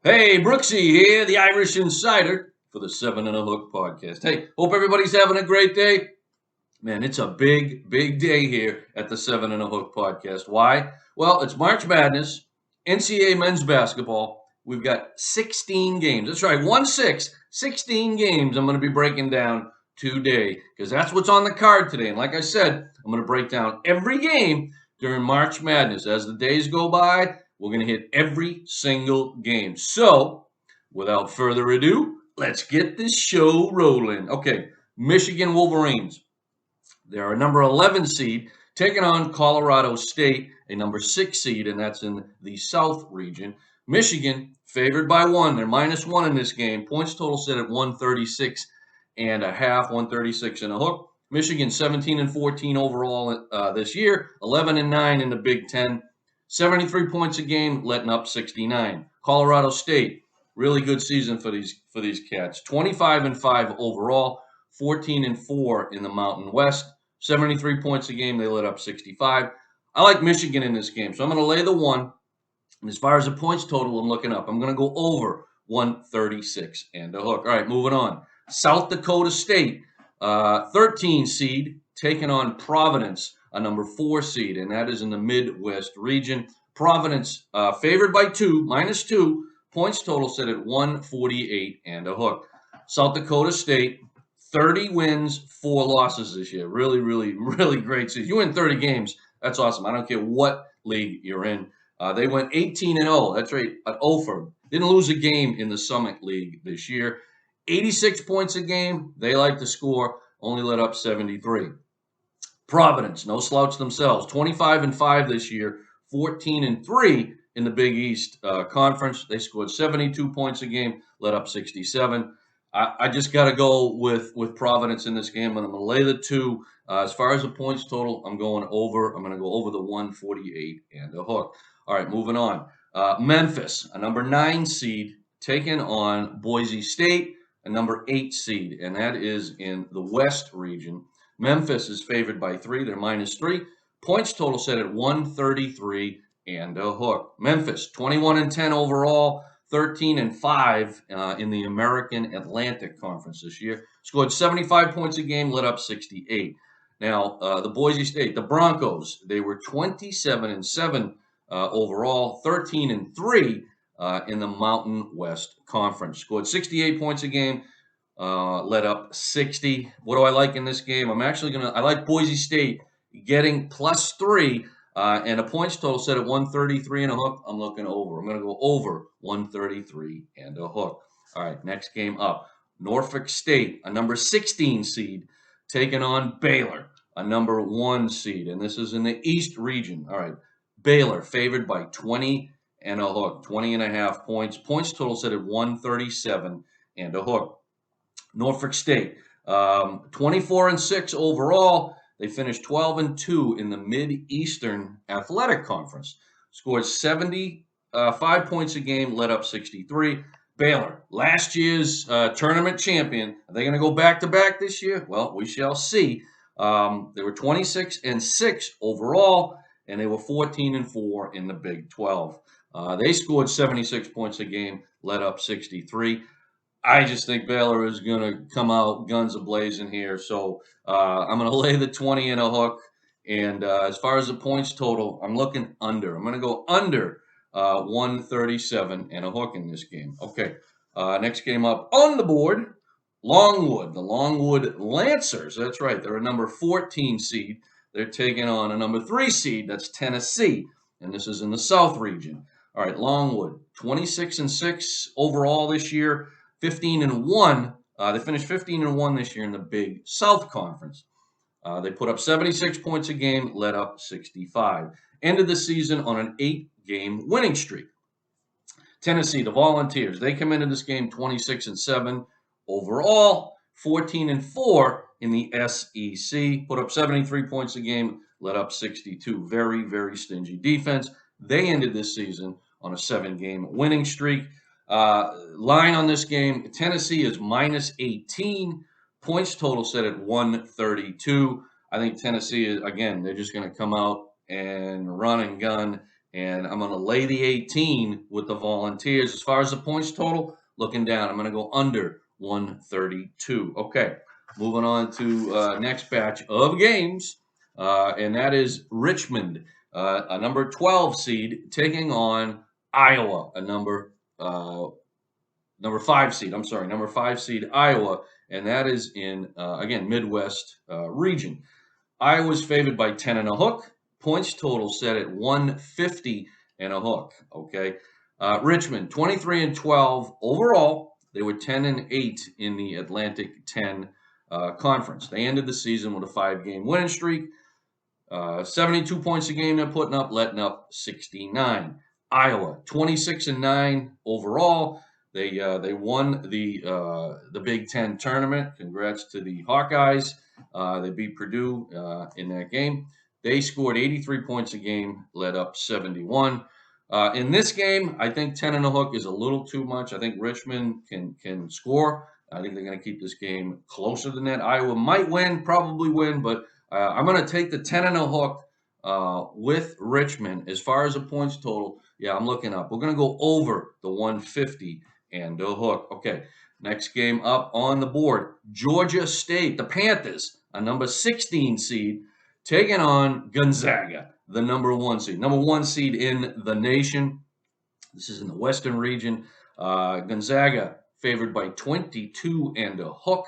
Hey, Brooksie here, the Irish Insider for the Seven and a Hook podcast. Hey, hope everybody's having a great day. Man, it's a big, big day here at the Seven and a Hook podcast. Why? Well, it's March Madness, NCAA men's basketball. We've got 16 games. That's right, 16 games I'm going to be breaking down today because that's what's on the card today. And like I said, I'm going to break down every game during March Madness. As the days go by, we're going to hit every single game. So, without further ado, let's get this show rolling. Okay, Michigan Wolverines. They're a number 11 seed taking on Colorado State, a number 6 seed, and that's in the South region. Michigan favored by 1. They're -1 in this game. Points total set at 136 and a half, 136 and a hook. Michigan 17 and 14 overall this year, 11 and 9 in the Big Ten. 73 points a game, letting up 69. Colorado State, really good season for these cats. 25 and 5 overall, 14 and 4 in the Mountain West. 73 points a game, they let up 65. I like Michigan in this game, so I'm going to lay the 1. And as far as the points total, I'm looking up. I'm going to go over 136 and a hook. All right, moving on. South Dakota State, 13 seed, taking on Providence, a number 4 seed, and that is in the Midwest region. Providence favored by 2, -2. Points total set at 148 and a hook. South Dakota State, 30 wins, 4 losses this year. Really, really, really great season. You win 30 games, that's awesome. I don't care what league you're in. They went 18 and 0. That's right, at Ophir. Didn't lose a game in the Summit League this year. 86 points a game. They like to score. Only let up 73. Providence, no slouch themselves. 25 and 5 this year. 14 and 3 in the Big East Conference. They scored 72 points a game. Let up 67. I just got to go with Providence in this game, and I'm going to lay the 2. As far as the points total, I'm going over. I'm going to go over the 148 and a hook. All right, moving on. Memphis, a number 9 seed, taking on Boise State, a number 8 seed, and that is in the West region. Memphis is favored by 3. They're -3. Points total set at 133 and a hook. Memphis, 21 and 10 overall. 13 and 5 in the American Atlantic Conference this year. Scored 75 points a game, let up 68. Now, the Boise State, the Broncos, they were 27 and 7 overall, 13 and 3 in the Mountain West Conference. Scored 68 points a game, let up 60. What do I like in this game? I like Boise State getting +3. And a points total set at 133 and a hook. I'm looking over. I'm going to go over 133 and a hook. All right, next game up. Norfolk State, a number 16 seed, taking on Baylor, a number 1 seed. And this is in the East region. All right, Baylor favored by 20 and a hook, 20 and a half points. Points total set at 137 and a hook. Norfolk State, 24 and 6 overall. They finished 12 and 2 in the Mid-Eastern Athletic Conference. Scored 75 points a game, let up 63. Baylor, last year's tournament champion. Are they going to go back-to-back this year? Well, we shall see. They were 26 and 6 overall, and they were 14 and 4 in the Big 12. They scored 76 points a game, let up 63. I just think Baylor is going to come out guns a-blazing here. So I'm going to lay the 20 and a hook. And as far as the points total, I'm looking under. I'm going to go under 137 and a hook in this game. Okay, next game up on the board, Longwood. The Longwood Lancers. That's right. They're a number 14 seed. They're taking on a number 3 seed. That's Tennessee. And this is in the South region. All right, Longwood, 26 and 6 overall this year. 15 and 1. They finished 15 and 1 this year in the Big South Conference. They put up 76 points a game, let up 65. Ended the season on an 8-game winning streak. Tennessee, the Volunteers, they come into this game 26 and 7 overall, 14 and 4 in the SEC. Put up 73 points a game, let up 62. Very, very stingy defense. They ended this season on a 7-game winning streak. Line on this game, Tennessee is -18. Points total set at 132. I think Tennessee, again, they're just going to come out and run and gun and I'm going to lay the 18 with the Volunteers. As far as the points total, looking down, I'm going to go under 132. Okay, moving on to next batch of games, and that is Richmond, a number 12 seed, taking on Iowa, a number 5 seed. I'm sorry, number 5 seed Iowa, and that is in again Midwest region. Iowa's favored by 10 and a hook. Points total set at 150 and a hook. Okay. Richmond 23 and 12 overall. They were 10 and 8 in the Atlantic 10 conference. They ended the season with a 5-game winning streak. 72 points a game they're putting up, letting up 69. Iowa 26 and 9 overall. They won the Big Ten tournament. Congrats to the Hawkeyes. They beat Purdue in that game. They scored 83 points a game, led up 71. In this game, I think 10 and a hook is a little too much. I think Richmond can score. I think they're going to keep this game closer than that. Iowa might win, probably win, but I'm going to take the 10 and a hook with Richmond. As far as the points total, yeah, I'm looking up. We're going to go over the 150 and a hook. Okay, next game up on the board, Georgia State, the Panthers, a number 16 seed, taking on Gonzaga, the number 1 seed. Number 1 seed in the nation. This is in the Western region. Gonzaga favored by 22 and a hook.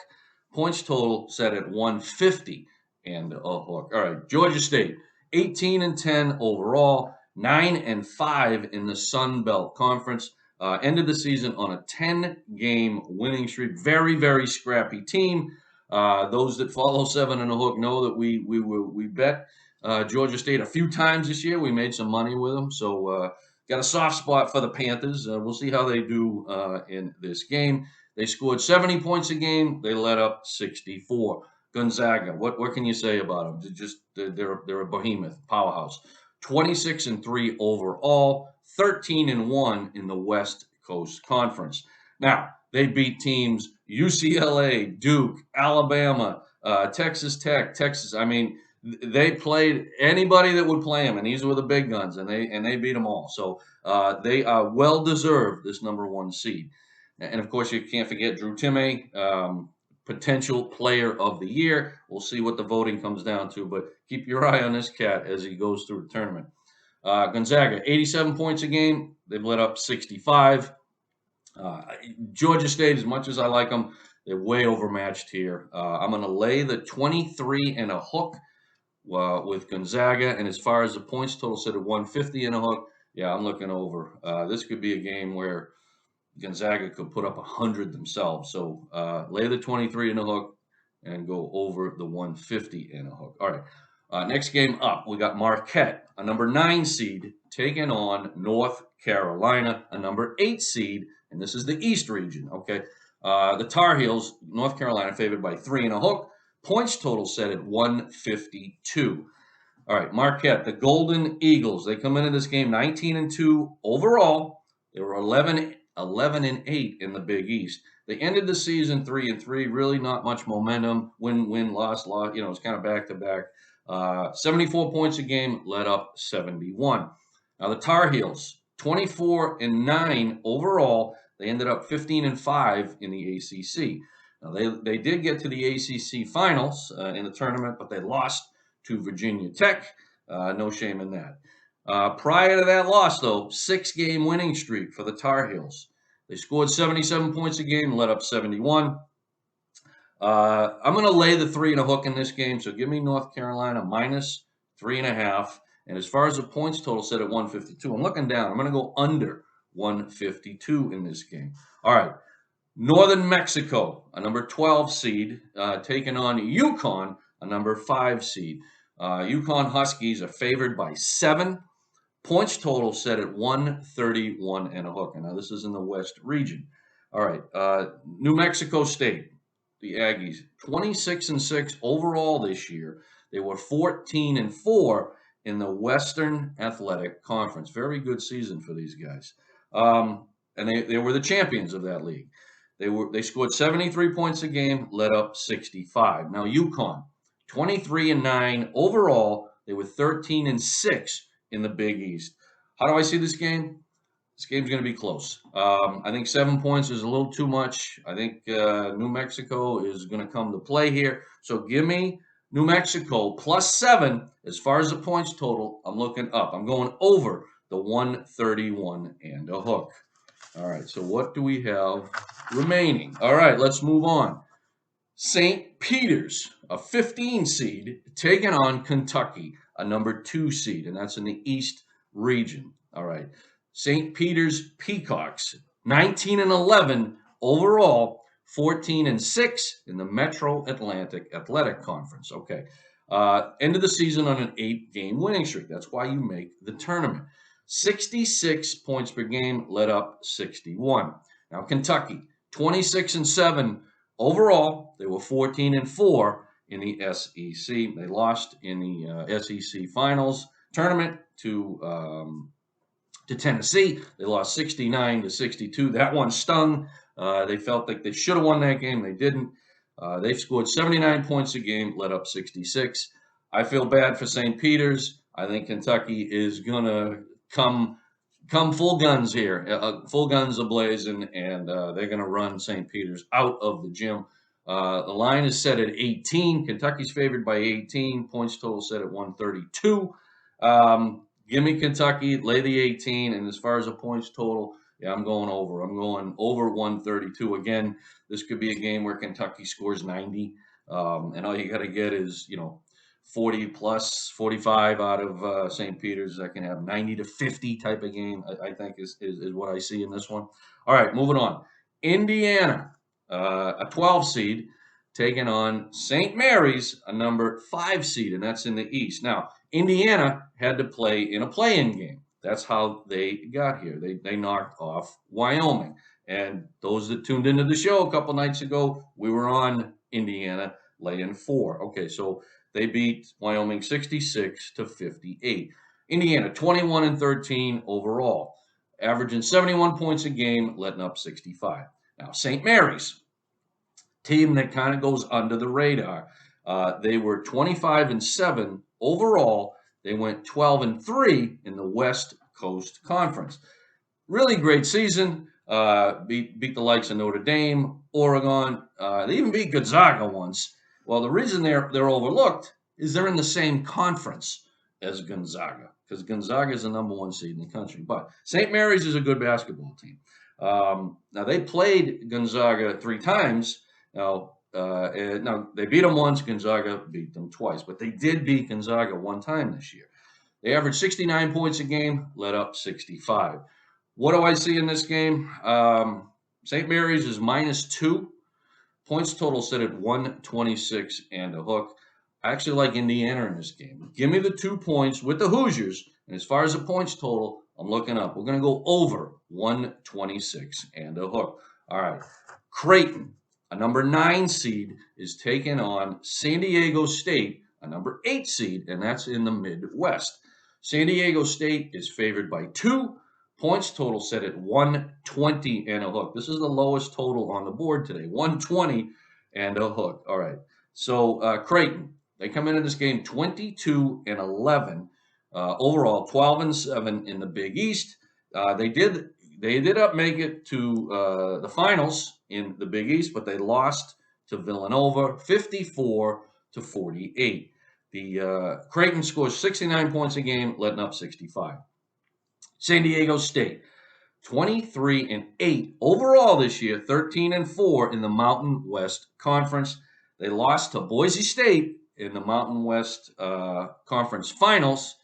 Points total set at 150 and a hook. All right, Georgia State, 18 and 10 overall, 9 and 5 in the Sun Belt Conference. Ended the season on a 10-game winning streak. Very, very scrappy team. Those that follow 7 and a hook know that we bet Georgia State a few times this year. We made some money with them, so got a soft spot for the Panthers. We'll see how they do in this game. They scored 70 points a game. They let up 64. Gonzaga, what can you say about them? They're a behemoth, powerhouse. 26 and 3 overall, 13 and 1 in the West Coast Conference. Now, they beat teams UCLA, Duke, Alabama, Texas Tech, Texas. I mean, they played anybody that would play them, and these were the big guns, and they beat them all. So they are well deserved this number 1 seed. And of course, you can't forget Drew Timme, potential player of the year. We'll see what the voting comes down to, but keep your eye on this cat as he goes through the tournament. Gonzaga, 87 points a game. They've let up 65. Georgia State, as much as I like them, they're way overmatched here. I'm going to lay the 23 and a hook with Gonzaga. And as far as the points total set at 150 and a hook, yeah, I'm looking over. This could be a game where Gonzaga could put up 100 themselves. So lay the 23 and a hook and go over the 150 and a hook. All right. Next game up, we got Marquette, a number 9 seed, taking on North Carolina, a number 8 seed, and this is the East region. Okay. The Tar Heels, North Carolina, favored by 3 and a hook. Points total set at 152. All right, Marquette, the Golden Eagles. They come into this game 19 and 2 overall. They were 11 and 8 in the Big East. They ended the season 3 and 3. Really not much momentum. Win, loss. You know, it's kind of back to back. 74 points a game, led up 71. Now the Tar Heels, 24 and 9 overall. They ended up 15 and 5 in the ACC. Now they did get to the ACC finals in the tournament, but they lost to Virginia Tech. No shame in that. Prior to that loss, though, 6-game winning streak for the Tar Heels. They scored 77 points a game, let up 71. I'm going to lay the 3 and a hook in this game, so give me North Carolina minus 3.5. And as far as the points total set at 152, I'm looking down. I'm going to go under 152 in this game. All right. Northern Mexico, a number 12 seed, taking on UConn, a number 5 seed. UConn Huskies are favored by 7. Points total set at 131 and a hook. And now this is in the West region. All right. New Mexico State, the Aggies, 26 and 6 overall this year. They were 14 and 4 in the Western Athletic Conference. Very good season for these guys. And they were the champions of that league. They scored 73 points a game, led up 65. Now UConn, 23 and 9 overall. They were 13 and 6 in the Big East. How do I see this game? This game's going to be close. I think 7 points is a little too much. I think New Mexico is going to come to play here. So give me New Mexico +7. As far as the points total, I'm looking up. I'm going over the 131 and a hook. All right, so what do we have remaining? All right, let's move on. St. Peter's, a 15 seed, taking on Kentucky, a number 2 seed, and that's in the East region. All right. St. Peter's Peacocks, 19-11 overall, 14-6 in the Metro Atlantic Athletic Conference. Okay. End of the season on an 8-game winning streak. That's why you make the tournament. 66 points per game, led up 61. Now, Kentucky, 26-7 overall. They were 14-4 in the SEC. They lost in the SEC Finals tournament to Tennessee. They lost 69-62. That one stung. They felt like they should have won that game. They didn't. They've scored 79 points a game, led up 66. I feel bad for St. Peter's. I think Kentucky is going to come full guns here, full guns ablazing, and they're going to run St. Peter's out of the gym. The line is set at 18. Kentucky's favored by 18. Points total set at 132. Give me Kentucky, lay the 18. And as far as the points total, yeah, I'm going over. I'm going over 132. Again, this could be a game where Kentucky scores 90. And all you got to get is, 40 plus 45 out of St. Peter's. That can have 90-50 type of game, I think is what I see in this one. All right, moving on. Indiana, a 12 seed, taking on St. Mary's, a number 5 seed, and that's in the East. Now, Indiana had to play in a play-in game. That's how they got here. They knocked off Wyoming. And those that tuned into the show a couple nights ago, we were on Indiana laying 4. Okay, so they beat Wyoming 66-58. Indiana 21-13 overall, averaging 71 points a game, letting up 65. Now, St. Mary's, team that kind of goes under the radar. They were 25-7 overall. They went 12-3 in the West Coast Conference. Really great season. Beat the likes of Notre Dame, Oregon. They even beat Gonzaga once. Well, the reason they're overlooked is they're in the same conference as Gonzaga, because Gonzaga is the number 1 seed in the country. But St. Mary's is a good basketball team. Now, they played Gonzaga 3 times. Now, they beat them once. Gonzaga beat them twice. But they did beat Gonzaga 1 time this year. They averaged 69 points a game, led up 65. What do I see in this game? St. Mary's is -2. Points total set at 126 and a hook. I actually like Indiana in this game. Give me the 2 points with the Hoosiers. And as far as the points total, I'm looking up. We're going to go over 126 and a hook. All right. Creighton, a number 9 seed, is taking on San Diego State, a number 8 seed, and that's in the Midwest. San Diego State is favored by 2. Points total set at 120 and a hook. This is the lowest total on the board today, 120 and a hook. All right. So Creighton, they come into this game 22-11 overall, 12-7 in the Big East. They did up make it to the finals in the Big East, but they lost to Villanova 54-48. The Creighton scores 69 points a game, letting up 65. San Diego State, 23-8 overall this year, 13-4 in the Mountain West Conference. They lost to Boise State in the Mountain West Conference Finals,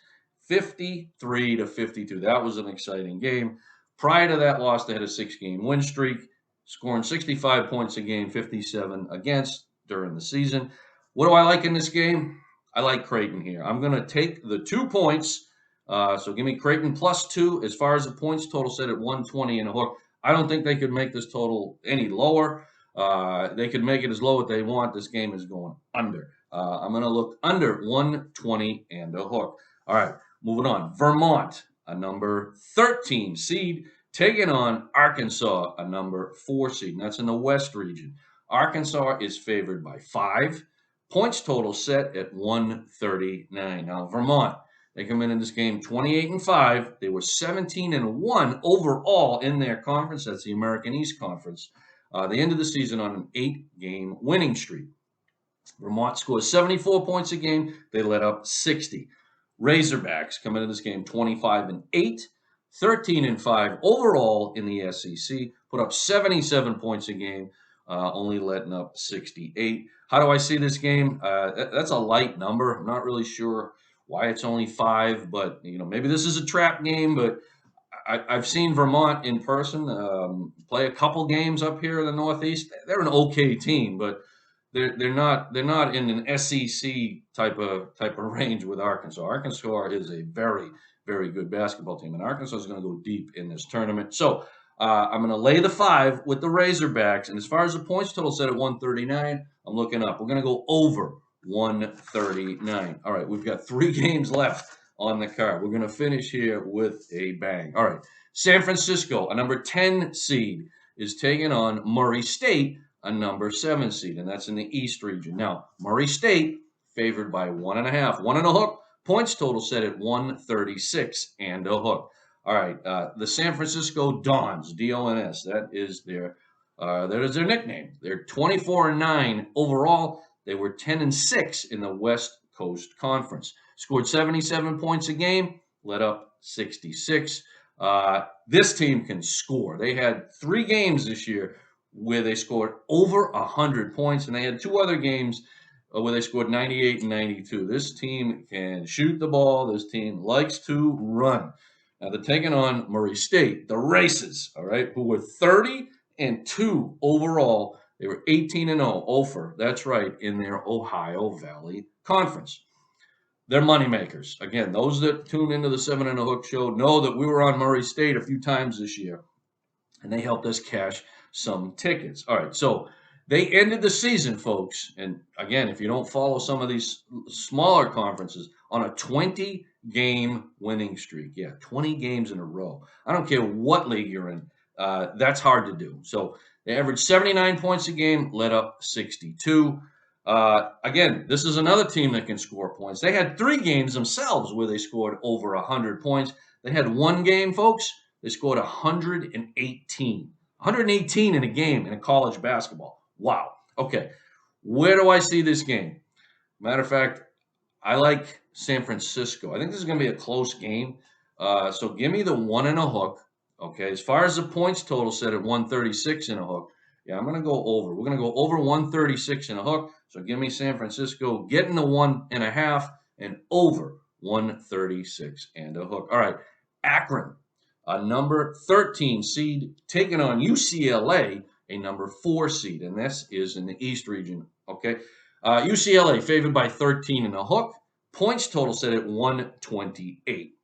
53-52. That was an exciting game. Prior to that loss, they had a 6-game win streak, scoring 65 points a game, 57 against during the season. What do I like in this game? I like Creighton here. I'm going to take the 2 points. So give me Creighton +2. As far as the points total set at 120 and a hook. I don't think they could make this total any lower. They could make it as low as they want. This game is going under. I'm going to look under 120 and a hook. All right, moving on. Vermont, a number 13 seed, taking on Arkansas, a number 4 seed. And that's in the West region. Arkansas is favored by 5. Points total set at 139. Now, Vermont, They come in this game 28-5. They were 17-1 overall in their conference. That's the American East Conference. They ended the season on an 8-game winning streak. Vermont scores 74 points a game. They let up 60. Razorbacks come into this game 25-8, 13-5 overall in the SEC. Put up 77 points a game, only letting up 68. How do I see this game? That's a light number. I'm not really sure why it's only 5, but maybe this is a trap game. But I've seen Vermont in person, play a couple games up here in the Northeast. They're an okay team, but they're not in an SEC type of range with Arkansas. Arkansas is a very, very good basketball team, and Arkansas is going to go deep in this tournament. So I'm going to lay the 5 with the Razorbacks. And as far as the points total set at 139, I'm looking up. We're going to go over 139. All right, we've got 3 games left on the card. We're going to finish here with a bang. All right, San Francisco, a number 10 seed, is taking on Murray State, a number 7 seed, and that's in the East region. Now, Murray State favored by 1.5. 1.5 points total set at 136 and a hook. All right, the San Francisco Dons, D-O-N-S, that is their nickname. They're 24-9 overall. They were 10-6 in the West Coast Conference. Scored 77 points a game, let up 66. This team can score. They had 3 games this year where they scored over 100 points, and they had 2 other games where they scored 98 and 92. This team can shoot the ball. This team likes to run. Now, they're taking on Murray State, the Races, all right, who were 30-2 overall. They were 18-0, OFER, that's right, in their Ohio Valley Conference. They're moneymakers. Again, those that tune into the 7 and a Hook show know that we were on Murray State a few times this year, and they helped us cash some tickets. All right, so they ended the season, folks, and again, if you don't follow some of these smaller conferences, on a 20-game winning streak. Yeah, 20 games in a row. I don't care what league you're in. That's hard to do. So they averaged 79 points a game, let up 62. Again, this is another team that can score points. They had 3 games themselves where they scored over 100 points. They had 1 game, folks, they scored 118. 118 in a game in college basketball. Wow. Okay, where do I see this game? Matter of fact, I like San Francisco. I think this is going to be a close game. So give me the 1 and a hook. Okay, as far as the points total set at 136 and a hook, yeah, I'm going to go over. We're going to go over 136 and a hook. So give me San Francisco getting the 1.5 and over 136 and a hook. All right, Akron, a number 13 seed, taking on UCLA, a number 4 seed, and this is in the East region. Okay, UCLA favored by 13 and a hook. Points total set at 128.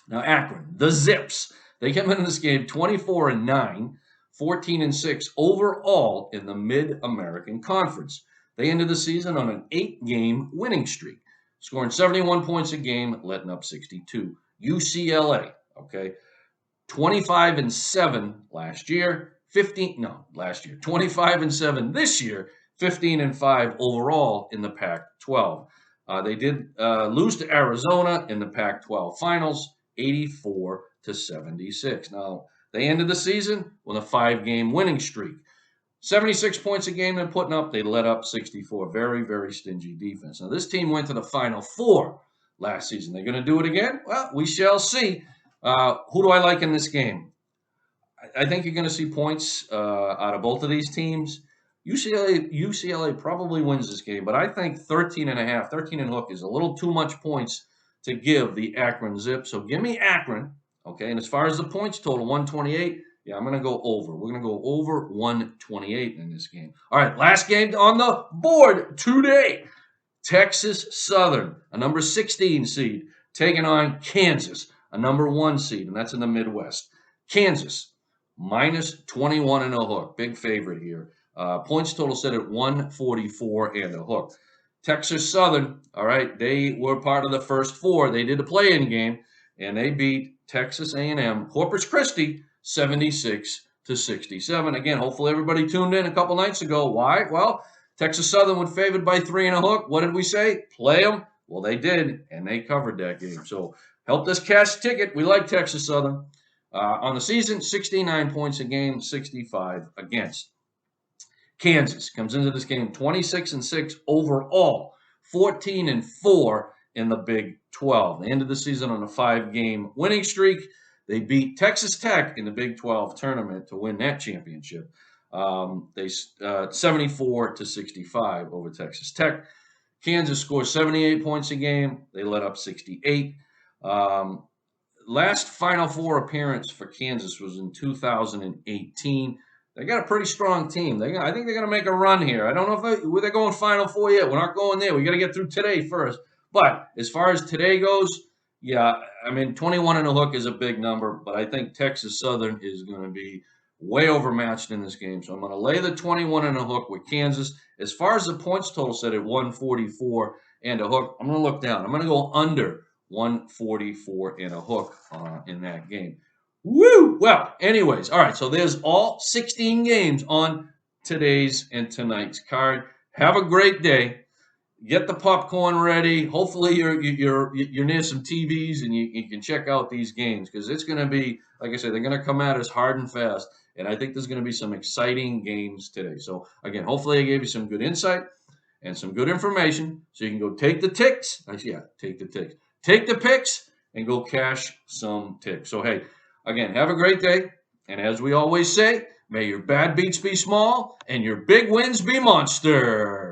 Now Akron, the Zips, they come into this game 24-9. 14-6 overall in the Mid-American Conference. They ended the season on an 8-game winning streak, scoring 71 points a game, letting up 62. UCLA, okay, 25-7 last year, 25-7 this year, 15-5 overall in the Pac-12. They did lose to Arizona in the Pac-12 finals, 84-76. Now, they ended the season with a 5-game winning streak. 76 points a game they're putting up. They let up 64. Very, very stingy defense. Now, this team went to the Final Four last season. They're going to do it again? Well, we shall see. Who do I like in this game? I think you're going to see points out of both of these teams. UCLA probably wins this game, but I think 13 and a hook is a little too much points to give the Akron Zip. So give me Akron. Okay, and as far as the points total, 128, yeah, I'm going to go over. We're going to go over 128 in this game. All right, last game on the board today. Texas Southern, a number 16 seed, taking on Kansas, a number 1 seed, and that's in the Midwest. Kansas, minus 21 and a hook. Big favorite here. Points total set at 144 and a hook. Texas Southern, all right, they were part of the first 4. They did a play-in game, and they beat Texas A&M, Corpus Christi, 76-67. Again, hopefully everybody tuned in a couple nights ago. Why? Well, Texas Southern was favored by 3 and a hook. What did we say? Play them Well, they did, and they covered that game. So helped us cash the ticket. We like Texas Southern. On the season, 69 points a game, 65 against. Kansas comes into this game 26-6 overall, 14-4 in the Big 12. They ended the season on a 5-game winning streak. They beat Texas Tech in the Big 12 tournament to win that championship. They 74-65 over Texas Tech. Kansas scores 78 points a game. They let up 68. Last Final Four appearance for Kansas was in 2018. They got a pretty strong team. I think they're going to make a run here. I don't know if they're going Final Four yet. We're not going there. We got to get through today first. But as far as today goes, yeah, I mean, 21 and a hook is a big number, but I think Texas Southern is going to be way overmatched in this game. So I'm going to lay the 21 and a hook with Kansas. As far as the points total set at 144 and a hook, I'm going to look down. I'm going to go under 144 and a hook in that game. Woo! Well, anyways, all right, so there's all 16 games on today's and tonight's card. Have a great day. Get the popcorn ready. Hopefully you're near some TVs and you can check out these games because it's going to be, like I said, they're going to come at us hard and fast. And I think there's going to be some exciting games today. So, again, hopefully I gave you some good insight and some good information so you can go take the ticks. Yeah, take the ticks. Take the picks and go cash some ticks. So, hey, again, have a great day. And as we always say, may your bad beats be small and your big wins be monster.